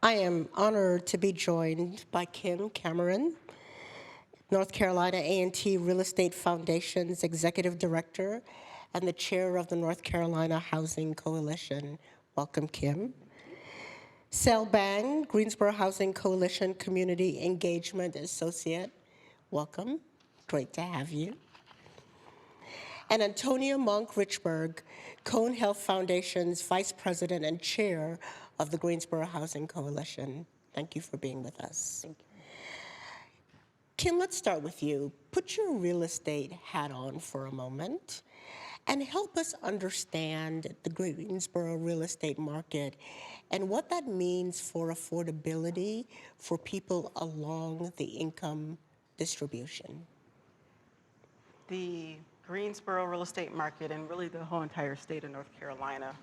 I am honored to be joined by Kim Cameron, North Carolina A&T Real Estate Foundation's Executive Director and the Chair of the North Carolina Housing Coalition. Welcome, Kim. Sel Mpang, Greensboro Housing Coalition Community Engagement Associate. Welcome. Great to have you. And Antonia Monk Richburg, Cone Health Foundation's Vice President and Chair of the Greensboro Housing Coalition. Thank you for being with us. Thank you. Kim, let's start with you. Put your real estate hat on for a moment and help us understand the Greensboro real estate market and what that means for affordability for people along the income distribution. The Greensboro real estate market, and really the whole entire state of North Carolina,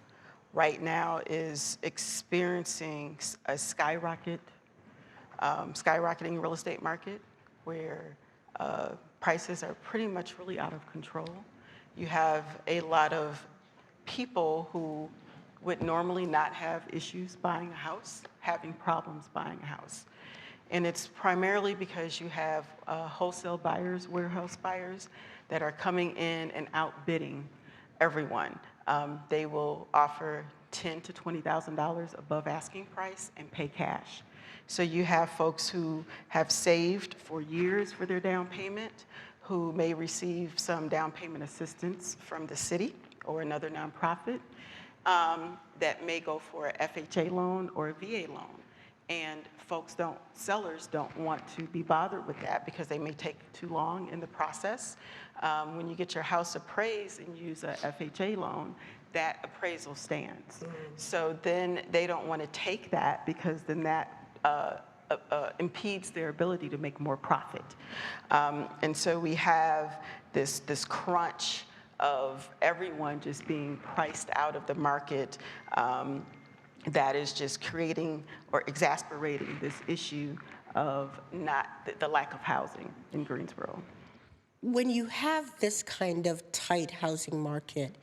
right now is experiencing a skyrocketing real estate market where prices are pretty much really out of control. You have a lot of people who would normally not have issues buying a house, having problems buying a house. And it's primarily because you have wholesale buyers, warehouse buyers that are coming in and outbidding everyone. They will offer $10,000 to $20,000 above asking price and pay cash. So you have folks who have saved for years for their down payment, who may receive some down payment assistance from the city or another nonprofit that may go for a FHA loan or a VA loan. And sellers don't want to be bothered with that because they may take too long in the process. When you get your house appraised and use a FHA loan, that appraisal stands. So then they don't want to take that because then that impedes their ability to make more profit. And so we have this crunch of everyone just being priced out of the market that is just creating or exasperating this issue of the lack of housing in Greensboro. When you have this kind of tight housing market,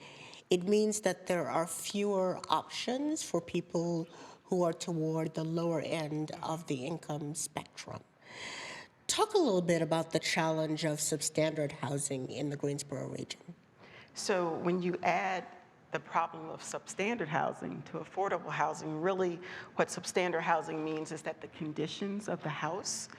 it means that there are fewer options for people who are toward the lower end of the income spectrum. Talk a little bit about the challenge of substandard housing in the Greensboro region. So when you add the problem of substandard housing to affordable housing, really what substandard housing means is that the conditions of the house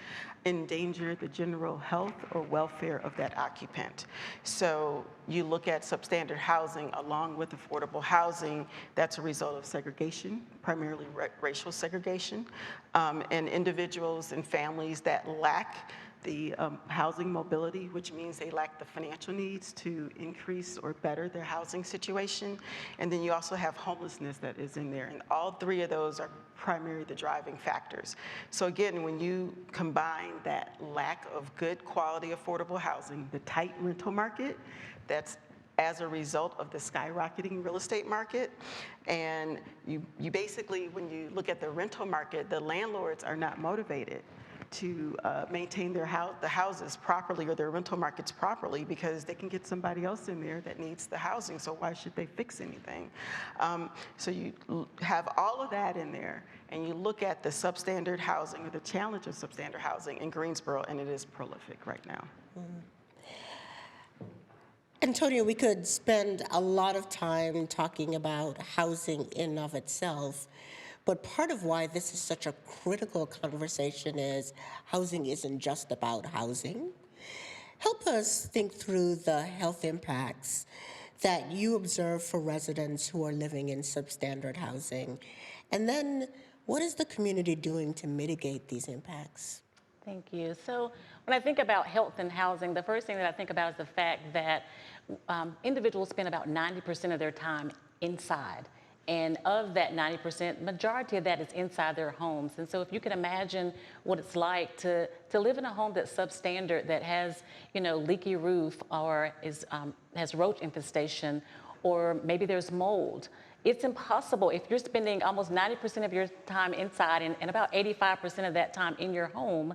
endanger the general health or welfare of that occupant. So you look at substandard housing along with affordable housing, that's a result of segregation, primarily racial segregation, and individuals and families that lack the housing mobility, which means they lack the financial needs to increase or better their housing situation. And then you also have homelessness that is in there. And all three of those are primarily the driving factors. So again, when you combine that lack of good quality affordable housing, the tight rental market, that's as a result of the skyrocketing real estate market. And you basically, when you look at the rental market, the landlords are not motivated to maintain the houses properly or their rental markets properly because they can get somebody else in there that needs the housing, so why should they fix anything? So you have all of that in there, and you look at the substandard housing or the challenge of substandard housing in Greensboro, and it is prolific right now. Antonia, we could spend a lot of time talking about housing in and of itself, but part of why this is such a critical conversation is housing isn't just about housing. Help us think through the health impacts that you observe for residents who are living in substandard housing. And then what is the community doing to mitigate these impacts? Thank you. So when I think about health and housing, the first thing that I think about is the fact that individuals spend about 90% of their time inside. And of that 90%, majority of that is inside their homes. And so if you can imagine what it's like to live in a home that's substandard, that has, leaky roof or has roach infestation, or maybe there's mold, it's impossible if you're spending almost 90% of your time inside and about 85% of that time in your home.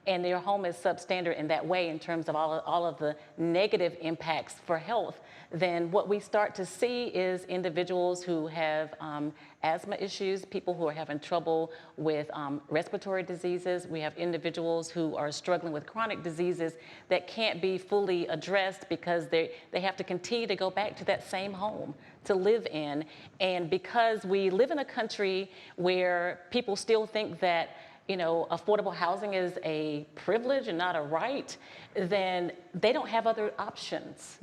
and their home is substandard in that way in terms of all of the negative impacts for health, then what we start to see is individuals who have asthma issues, people who are having trouble with respiratory diseases. We have individuals who are struggling with chronic diseases that can't be fully addressed because they have to continue to go back to that same home to live in. And because we live in a country where people still think that affordable housing is a privilege and not a right, then they don't have other options.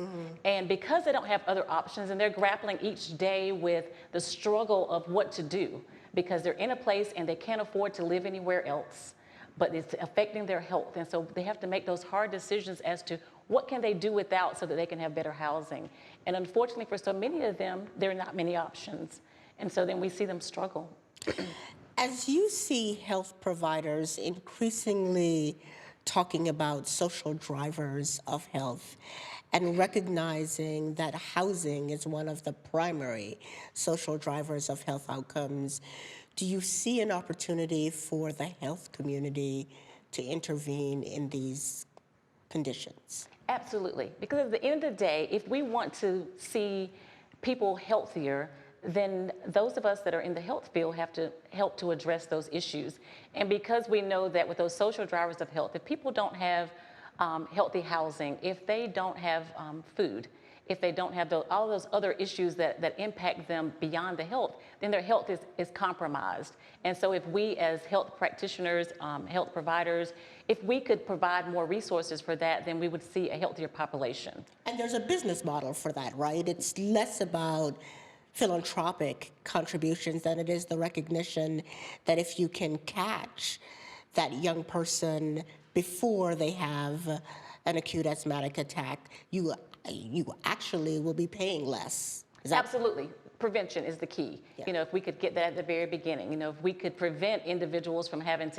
And because they don't have other options, and they're grappling each day with the struggle of what to do, because they're in a place and they can't afford to live anywhere else, but it's affecting their health. And so they have to make those hard decisions as to what can they do without so that they can have better housing. And unfortunately for so many of them, there are not many options. And so then we see them struggle. As you see health providers increasingly talking about social drivers of health and recognizing that housing is one of the primary social drivers of health outcomes, do you see an opportunity for the health community to intervene in these conditions? Absolutely, because at the end of the day, if we want to see people healthier, then those of us that are in the health field have to help to address those issues. And because we know that with those social drivers of health, if people don't have healthy housing, if they don't have food, if they don't have all those other issues that impact them beyond the health, then their health is compromised. And so if we as health practitioners, health providers, if we could provide more resources for that, then we would see a healthier population. And there's a business model for that, right? It's less about philanthropic contributions than it is the recognition that if you can catch that young person before they have an acute asthmatic attack, you actually will be paying less. Absolutely. Prevention is the key. Yeah. If we could get that at the very beginning, if we could prevent individuals from having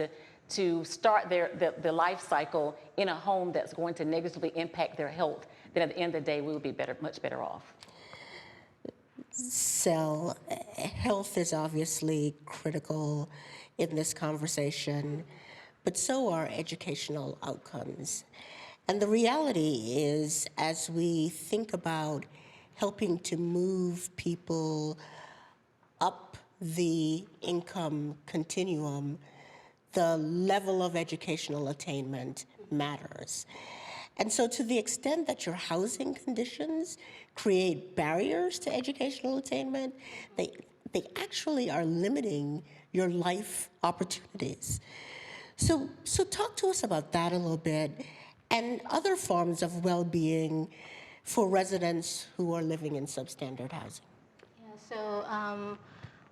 to start their life cycle in a home that's going to negatively impact their health, then at the end of the day, we would be much better off. Sel, health is obviously critical in this conversation, but so are educational outcomes. And the reality is, as we think about helping to move people up the income continuum, the level of educational attainment matters. And so to the extent that your housing conditions create barriers to educational attainment, they actually are limiting your life opportunities. So talk to us about that a little bit and other forms of well-being for residents who are living in substandard housing. Yeah, so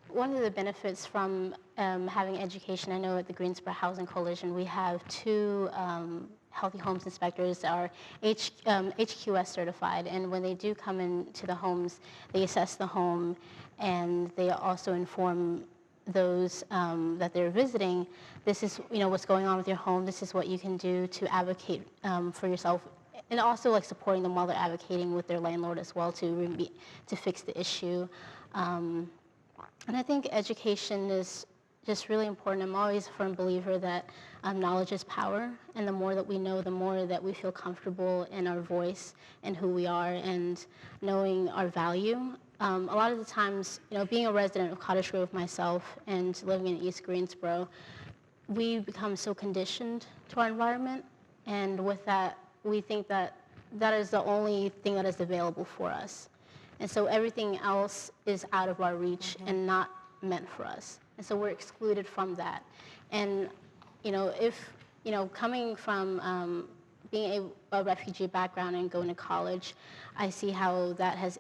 one of the benefits from having education, I know at the Greensboro Housing Coalition, we have two Healthy Homes inspectors are HQS certified, and when they do come into the homes, they assess the home, and they also inform those that they're visiting, this is what's going on with your home, this is what you can do to advocate for yourself, and also like supporting them while they're advocating with their landlord as well to fix the issue. And I think education is just really important. I'm always a firm believer that knowledge is power, and the more that we know, the more that we feel comfortable in our voice and who we are and knowing our value. A lot of the times, being a resident of Cottage Grove myself and living in East Greensboro, we become so conditioned to our environment, and with that, we think that that is the only thing that is available for us. And so everything else is out of our reach and not meant for us. And so we're excluded from that. And, if, coming from being a refugee background and going to college, I see how that has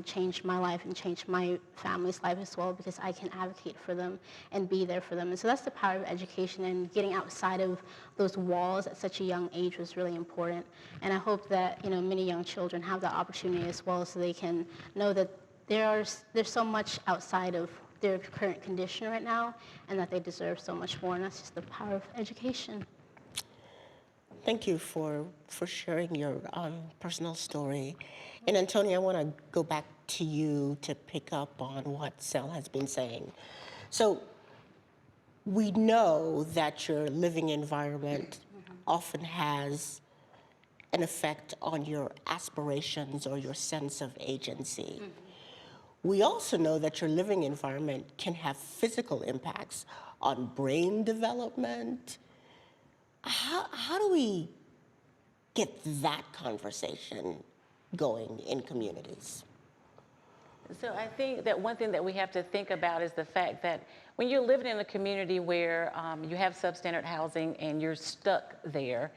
changed my life and changed my family's life as well, because I can advocate for them and be there for them. And so that's the power of education, and getting outside of those walls at such a young age was really important. And I hope that, many young children have that opportunity as well, so they can know that there's so much outside of their current condition right now, and that they deserve so much more, and that's just the power of education. Thank you for sharing your personal story. And Antonia, I want to go back to you to pick up on what Sel has been saying. So we know that your living environment often has an effect on your aspirations or your sense of agency. We also know that your living environment can have physical impacts on brain development. How do we get that conversation going in communities? So I think that one thing that we have to think about is the fact that when you're living in a community where you have substandard housing and you're stuck there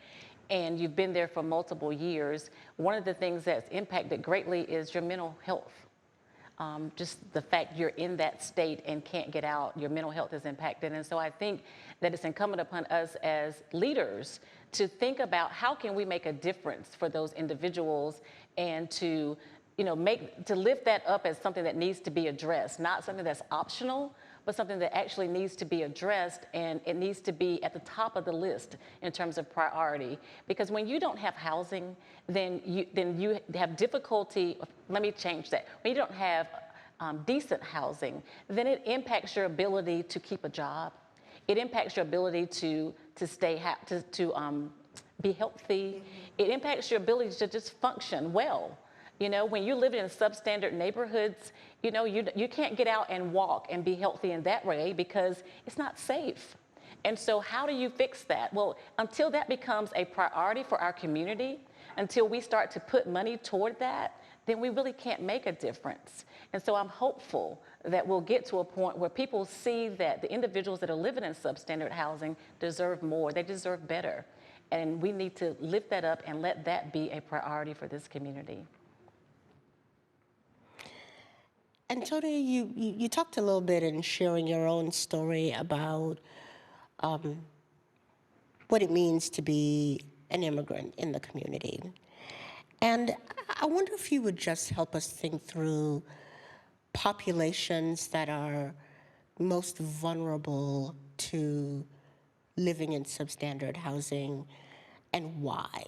and you've been there for multiple years, one of the things that's impacted greatly is your mental health. Just the fact you're in that state and can't get out, your mental health is impacted. And so I think that it's incumbent upon us as leaders to think about how can we make a difference for those individuals and to to lift that up as something that needs to be addressed, not something that's optional, but something that actually needs to be addressed, and it needs to be at the top of the list in terms of priority. Because when you don't have housing, then you have difficulty. Let me change that. When you don't have decent housing, then it impacts your ability to keep a job. It impacts your ability to be healthy. It impacts your ability to just function well. When you live in substandard neighborhoods, you can't get out and walk and be healthy in that way because it's not safe. And so how do you fix that? Well, until that becomes a priority for our community, until we start to put money toward that, then we really can't make a difference. And so I'm hopeful that we'll get to a point where people see that the individuals that are living in substandard housing deserve more, they deserve better. And we need to lift that up and let that be a priority for this community. Antonia, you talked a little bit in sharing your own story about what it means to be an immigrant in the community. And I wonder if you would just help us think through populations that are most vulnerable to living in substandard housing and why.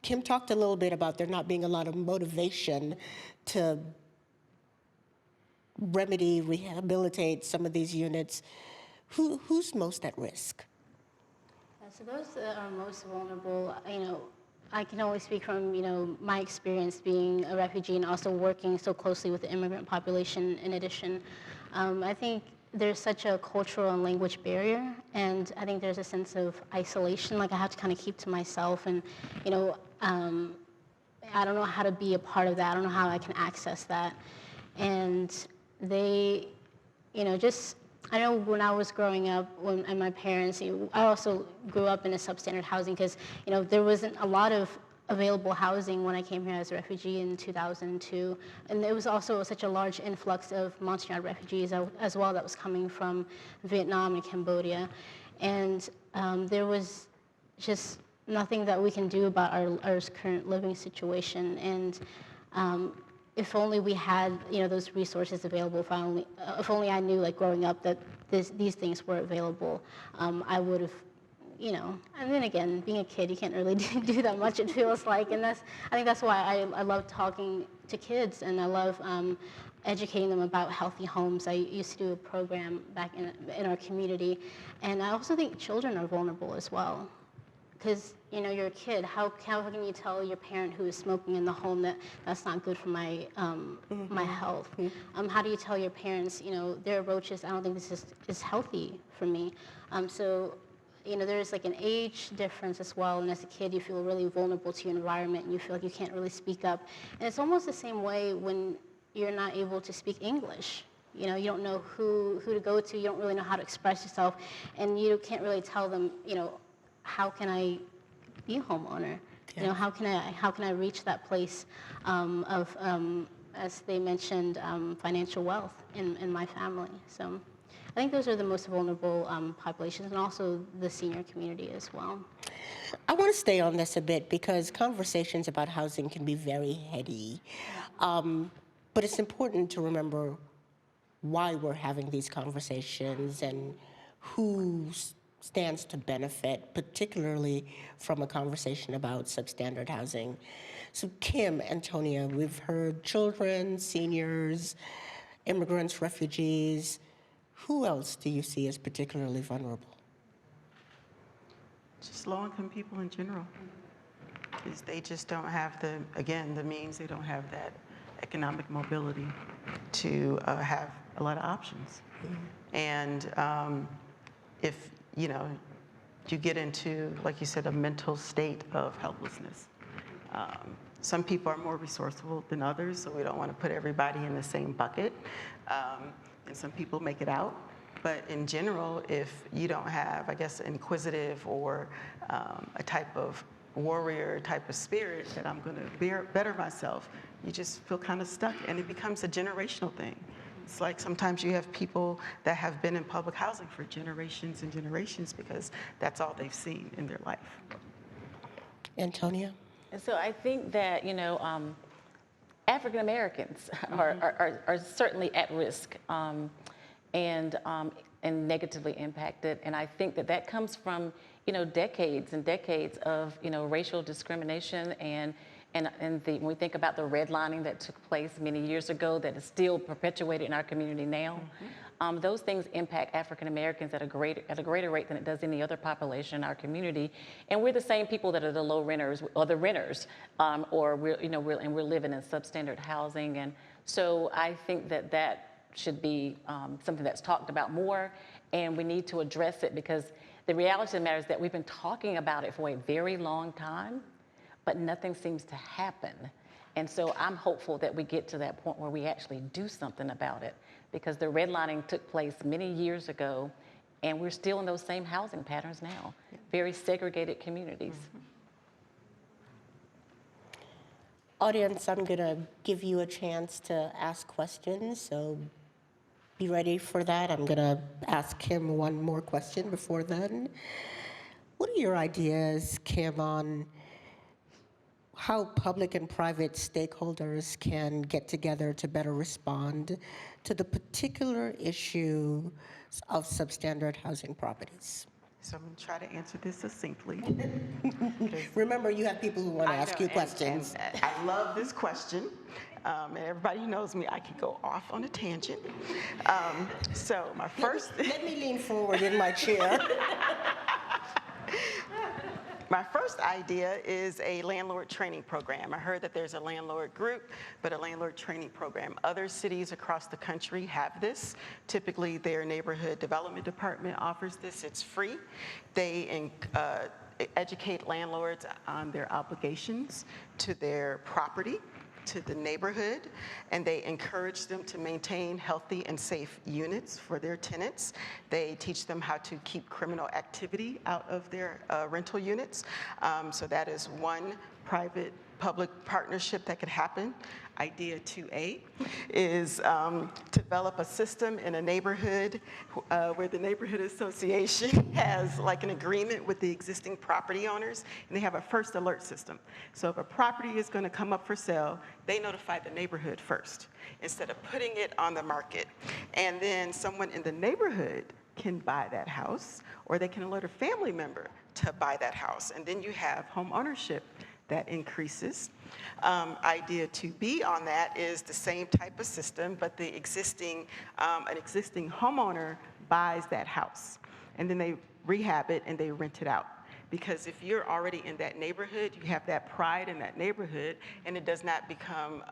Kim talked a little bit about there not being a lot of motivation to remedy, rehabilitate some of these units. Who's most at risk? So those that are most vulnerable, I can only speak from, my experience being a refugee and also working so closely with the immigrant population in addition. I think there's such a cultural and language barrier, and I think there's a sense of isolation, like I have to kind of keep to myself, and, I don't know how to be a part of that. I don't know how I can access that. And they, I know when I was growing up, and my parents, I also grew up in a substandard housing because, there wasn't a lot of available housing when I came here as a refugee in 2002. And there was also such a large influx of Montagnard refugees as well that was coming from Vietnam and Cambodia. And there was just nothing that we can do about our current living situation. And if only we had, those resources available. If only I knew, growing up, that these things were available, I would have, And then again, being a kid, you can't really do that much. It feels like, and I think that's why I love talking to kids, and I love educating them about healthy homes. I used to do a program back in our community, and I also think children are vulnerable as well. Because, you're a kid. How can you tell your parent who is smoking in the home that that's not good for my my health? How do you tell your parents, there are roaches, I don't think this is healthy for me? So, there's an age difference as well. And as a kid, you feel really vulnerable to your environment, and you feel like you can't really speak up. And it's almost the same way when you're not able to speak English. You don't know who to go to. You don't really know how to express yourself. And you can't really tell them, how can I be a homeowner? Yeah. How can I reach that place of, as they mentioned, financial wealth in my family? So I think those are the most vulnerable populations, and also the senior community as well. I want to stay on this a bit because conversations about housing can be very heady. But it's important to remember why we're having these conversations and who stands to benefit, particularly from a conversation about substandard housing. So Kim, Antonia, we've heard children, seniors, immigrants, refugees. Who else do you see as particularly vulnerable? Just low-income people in general. Is they just don't have the means, they don't have that economic mobility to have a lot of options. And if, you get into, like you said, a mental state of helplessness. Some people are more resourceful than others, so we don't want to put everybody in the same bucket. And some people make it out. But in general, if you don't have, I guess, an inquisitive or a type of warrior type of spirit that I'm going to better myself, you just feel kind of stuck, and it becomes a generational thing. It's like sometimes you have people that have been in public housing for generations and generations because that's all they've seen in their life. Antonia? And so I think that, African Americans are certainly at risk and negatively impacted. And I think that comes from, decades and decades of, racial discrimination and when we think about the redlining that took place many years ago that is still perpetuated in our community now, those things impact African Americans at a greater rate than it does any other population in our community. And we're the same people that are the low renters or the renters, or we're living in substandard housing. And so I think that should be something that's talked about more, and we need to address it because the reality of the matter is that we've been talking about it for a very long time, but nothing seems to happen. And so I'm hopeful that we get to that point where we actually do something about it, because the redlining took place many years ago, and we're still in those same housing patterns now, very segregated communities. Audience, I'm going to give you a chance to ask questions, so be ready for that. I'm going to ask Kim one more question before then. What are your ideas, Kim, on how public and private stakeholders can get together to better respond to the particular issue of substandard housing properties? So I'm going to try to answer this succinctly. Remember, you have people who want to ask you questions. And I love this question. And everybody who knows me, I can go off on a tangent. So my first... Let me lean forward in my chair. My first idea is a landlord training program. I heard that there's a landlord group, but a landlord training program. Other cities across the country have this. Typically, their neighborhood development department offers this. It's free. They educate landlords on their obligations to their property, to the neighborhood, and they encourage them to maintain healthy and safe units for their tenants. They teach them how to keep criminal activity out of their rental units. So that is one private-public partnership that could happen. Idea 2A is to develop a system in a neighborhood where the neighborhood association has like an agreement with the existing property owners, and they have a first alert system. So if a property is going to come up for sale, they notify the neighborhood first instead of putting it on the market. And then someone in the neighborhood can buy that house, or they can alert a family member to buy that house. And then you have home ownership that increases. Idea 2B on that is the same type of system, but the existing, an existing homeowner buys that house, and then they rehab it and they rent it out. Because if you're already in that neighborhood, you have that pride in that neighborhood, and it does not become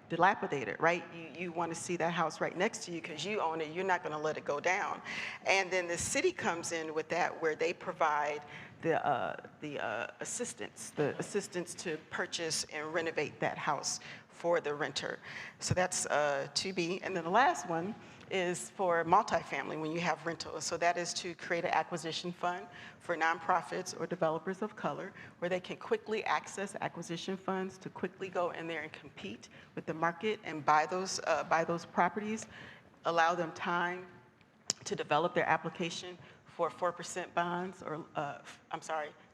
dilapidated, right? You want to see that house right next to you because you own it. You're not going to let it go down. And then the city comes in with that, where they provide the assistance to purchase and renovate that house for the renter. So that's 2B. And then the last one is for multifamily when you have rentals. So that is to create an acquisition fund for nonprofits or developers of color, where they can quickly access acquisition funds to quickly go in there and compete with the market and buy those properties, allow them time to develop their application for 4% bonds, or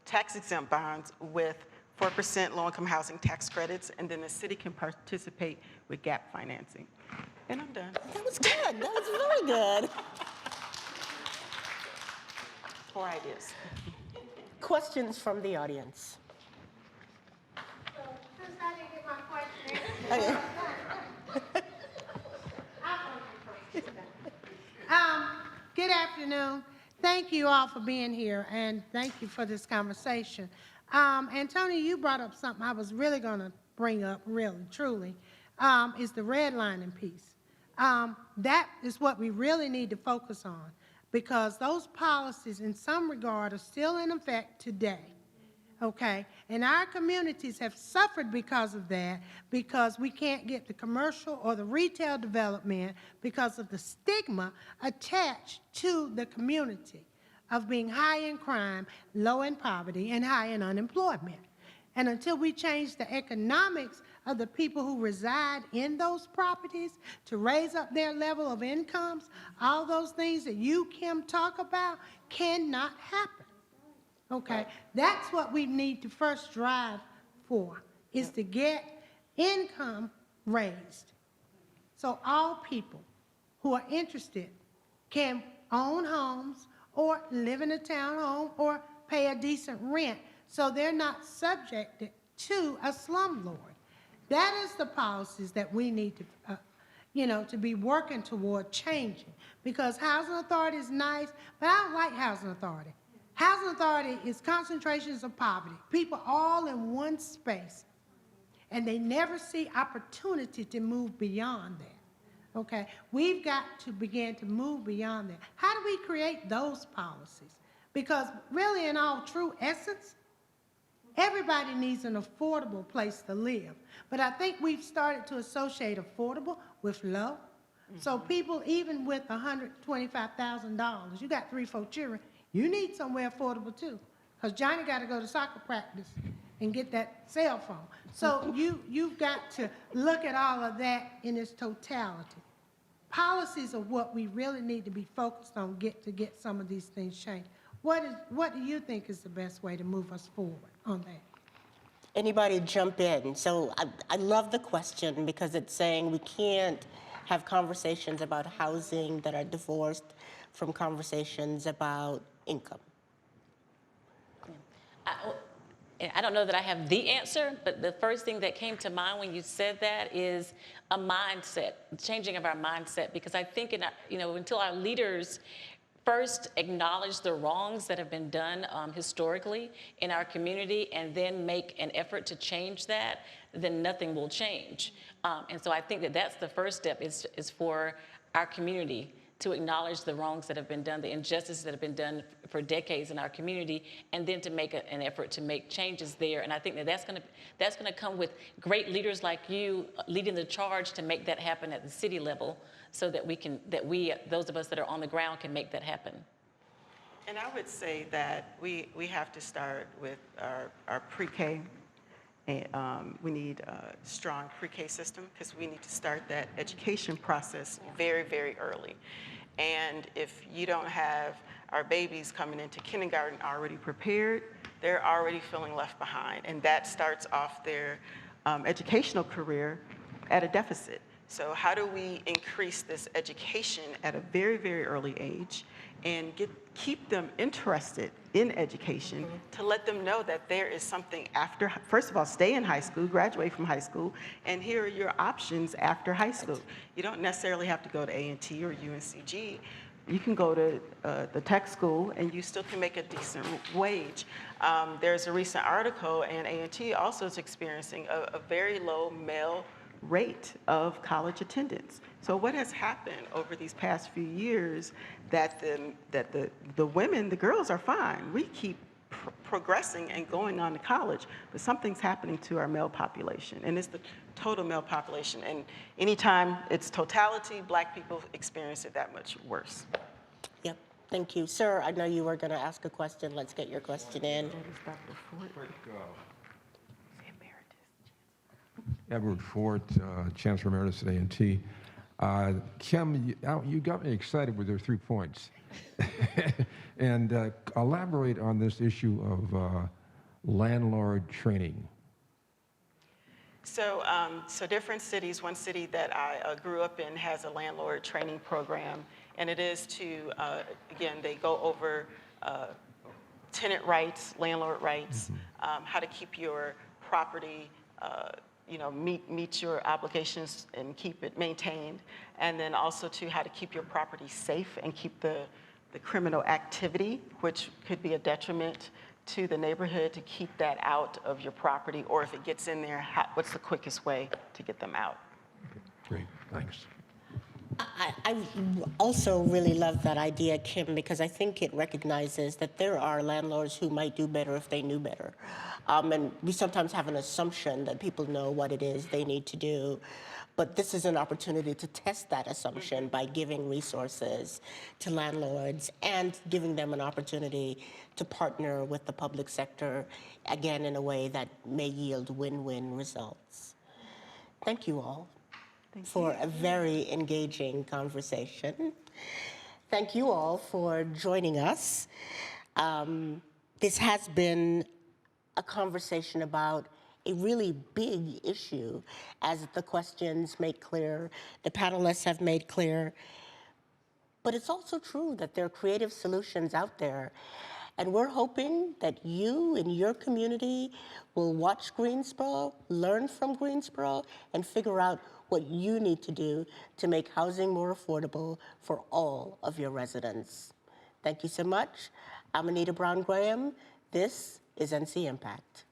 tax-exempt bonds with 4% low-income housing tax credits, and then the city can participate with gap financing. And I'm done. That was good. That was really good. 4 ideas. Questions from the audience? So, since I didn't get my question, I'll go first. afternoon. Thank you all for being here, and thank you for this conversation. Antonia, you brought up something I was really going to bring up, really, truly, is the redlining piece. That is what we really need to focus on, because those policies, in some regard, are still in effect today. Okay, and our communities have suffered because of that, because we can't get the commercial or the retail development because of the stigma attached to the community of being high in crime, low in poverty, and high in unemployment. And until we change the economics of the people who reside in those properties to raise up their level of incomes, all those things that you, Kim, talk about cannot happen. Okay, that's what we need to first drive for, is to get income raised. So all people who are interested can own homes or live in a townhome or pay a decent rent, so they're not subjected to a slumlord. That is the policies that we need to, to be working toward changing. Because housing authority is nice, but I don't like housing authority. Housing authority is concentrations of poverty, people all in one space, and they never see opportunity to move beyond that. Okay, we've got to begin to move beyond that. How do we create those policies? Because really, in all true essence, everybody needs an affordable place to live. But I think we've started to associate affordable with low. So people, even with $125,000, you got 3, 4 children, you need somewhere affordable too, because Johnny got to go to soccer practice and get that cell phone. So you've got to look at all of that in its totality. Policies are what we really need to be focused on to get some of these things changed. What do you think is the best way to move us forward on that? Anybody jump in? So I love the question, because it's saying we can't have conversations about housing that are divorced from conversations about income. I don't know that I have the answer, but the first thing that came to mind when you said that is a mindset, changing of our mindset, because I think until our leaders first acknowledge the wrongs that have been done historically in our community and then make an effort to change that, then nothing will change. And so I think that that's the first step, is for our community to acknowledge the wrongs that have been done, the injustices that have been done for decades in our community, and then to make an effort to make changes there. And I think that that's gonna come with great leaders like you leading the charge to make that happen at the city level, so that those of us that are on the ground, can make that happen. And I would say that we have to start with our pre-K. We need a strong pre-K system, because we need to start that education process very, very early. And if you don't have our babies coming into kindergarten already prepared, they're already feeling left behind. And that starts off their educational career at a deficit. So how do we increase this education at a very, very early age and keep them interested in education, to let them know that there is something after? First of all, stay in high school, graduate from high school, and here are your options after high school. You don't necessarily have to go to A&T or UNCG. You can go to the tech school, and you still can make a decent wage. There's a recent article, and A&T also is experiencing a very low male rate of college attendance. So what has happened over these past few years, that the women, the girls are fine. We keep progressing and going on to college, but something's happening to our male population, and it's the total male population. And anytime it's totality, Black people experience it that much worse. Yep, thank you. Sir, I know you were gonna ask a question. Let's get your question in. Edward Fort, Chancellor Emeritus at A&T. Kim, you got me excited with your 3 points. And elaborate on this issue of landlord training. So, different cities, one city that I grew up in has a landlord training program, and it is to, again, they go over tenant rights, landlord rights, how to keep your property meet your obligations and keep it maintained, and then also to how to keep your property safe and keep the the criminal activity, which could be a detriment to the neighborhood, to keep that out of your property, or if it gets in there, what's the quickest way to get them out? Great, thanks. I also really love that idea, Kim, because I think it recognizes that there are landlords who might do better if they knew better. And we sometimes have an assumption that people know what it is they need to do. But this is an opportunity to test that assumption by giving resources to landlords and giving them an opportunity to partner with the public sector, again, in a way that may yield win-win results. Thank you all for a very engaging conversation. Thank you all for joining us. This has been a conversation about a really big issue, as the questions make clear, the panelists have made clear. But it's also true that there are creative solutions out there. And we're hoping that you in your community will watch Greensboro, learn from Greensboro, and figure out what you need to do to make housing more affordable for all of your residents. Thank you so much. I'm Anita Brown-Graham. This is ncIMPACT.